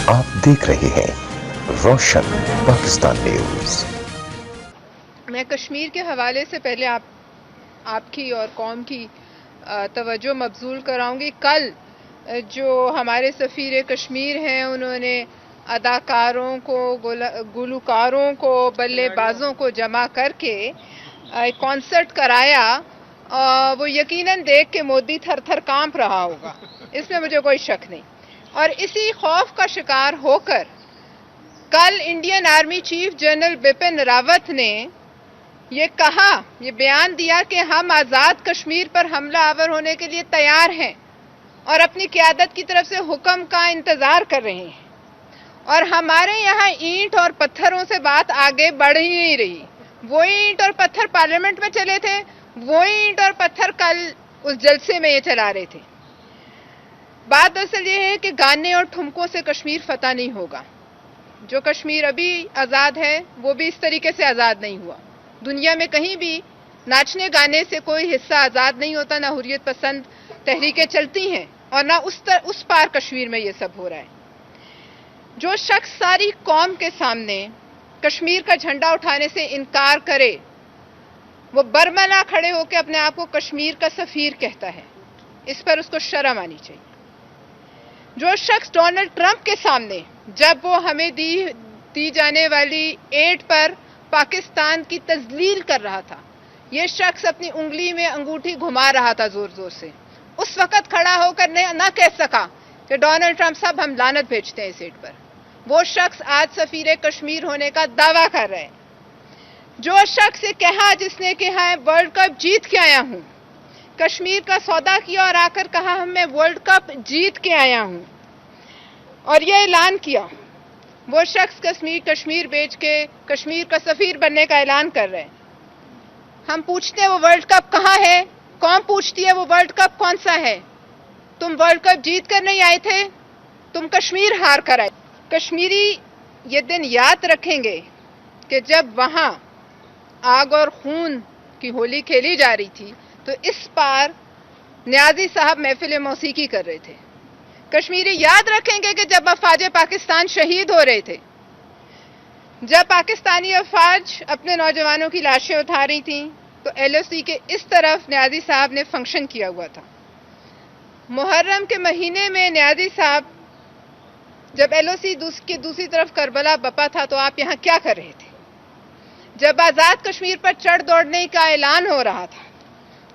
آپ دیکھ رہے ہیں روشن پاکستان نیوز۔ میں کشمیر کے حوالے سے پہلے آپ کی اور قوم کی توجہ مبذول کراؤں گی۔ کل جو ہمارے سفیر کشمیر ہیں انہوں نے اداکاروں کو، گلوکاروں کو، بلے بازوں کو جمع کر کے ایک کانسرٹ کرایا، وہ یقیناً دیکھ کے مودی تھر تھر کانپ رہا ہوگا، اس میں مجھے کوئی شک نہیں۔ اور اسی خوف کا شکار ہو کر کل Indian army chief general Bipin Rawat نے یہ کہا، یہ بیان دیا کہ ہم آزاد کشمیر پر حملہ آور ہونے کے لیے تیار ہیں اور اپنی قیادت کی طرف سے حکم کا انتظار کر رہے ہیں، اور ہمارے یہاں اینٹ اور پتھروں سے بات آگے بڑھ ہی نہیں رہی۔ وہی اینٹ اور پتھر پارلیمنٹ میں چلے تھے، وہی اینٹ اور پتھر کل اس جلسے میں یہ چلا رہے تھے۔ بات اصل یہ ہے کہ گانے اور ٹھمکوں سے کشمیر فتح نہیں ہوگا۔ جو کشمیر ابھی آزاد ہے وہ بھی اس طریقے سے آزاد نہیں ہوا۔ دنیا میں کہیں بھی ناچنے گانے سے کوئی حصہ آزاد نہیں ہوتا، نہ حریت پسند تحریکیں چلتی ہیں اور نہ اس پار کشمیر میں یہ سب ہو رہا ہے۔ جو شخص ساری قوم کے سامنے کشمیر کا جھنڈا اٹھانے سے انکار کرے وہ برملا کھڑے ہو کے اپنے آپ کو کشمیر کا سفیر کہتا ہے، اس پر اس کو شرم آنی چاہیے۔ جو شخص ڈونلڈ ٹرمپ کے سامنے جب وہ ہمیں دی جانے والی ایڈ پر پاکستان کی تذلیل کر رہا تھا، یہ شخص اپنی انگلی میں انگوٹھی گھما رہا تھا زور زور سے، اس وقت کھڑا ہو کر نہ کہہ سکا کہ ڈونلڈ ٹرمپ صاحب ہم لعنت بھیجتے ہیں اس ایڈ پر۔ وہ شخص آج سفیر کشمیر ہونے کا دعویٰ کر رہے ہیں۔ جو شخص یہ کہا، جس نے کہا ہے ورلڈ کپ جیت کے آیا ہوں، کشمیر کا سودا کیا اور آ کر کہا ہم میں ورلڈ کپ جیت کے آیا ہوں، اور یہ اعلان کیا، وہ شخص کشمیر بیچ کے کشمیر کا سفیر بننے کا اعلان کر رہے ہیں۔ ہم پوچھتے ہیں وہ ورلڈ کپ کہاں ہے؟ قوم پوچھتی ہے وہ ورلڈ کپ کون سا ہے؟ تم ورلڈ کپ جیت کر نہیں آئے تھے، تم کشمیر ہار کر آئے۔ کشمیری یہ دن یاد رکھیں گے کہ جب وہاں آگ اور خون کی ہولی کھیلی جا رہی تھی تو اس پار نیازی صاحب محفل موسیقی کر رہے تھے۔ کشمیری یاد رکھیں گے کہ جب افواج پاکستان شہید ہو رہے تھے، جب پاکستانی افواج اپنے نوجوانوں کی لاشیں اٹھا رہی تھیں تو ایل او سی کے اس طرف نیازی صاحب نے فنکشن کیا ہوا تھا۔ محرم کے مہینے میں نیازی صاحب جب ایل او سی کی دوسری طرف کربلا بپا تھا تو آپ یہاں کیا کر رہے تھے؟ جب آزاد کشمیر پر چڑھ دوڑنے کا اعلان ہو رہا تھا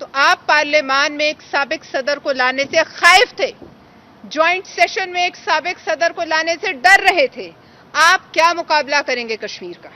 تو آپ پارلیمان میں ایک سابق صدر کو لانے سے خائف تھے، جوائنٹ سیشن میں ایک سابق صدر کو لانے سے ڈر رہے تھے۔ آپ کیا مقابلہ کریں گے کشمیر کا؟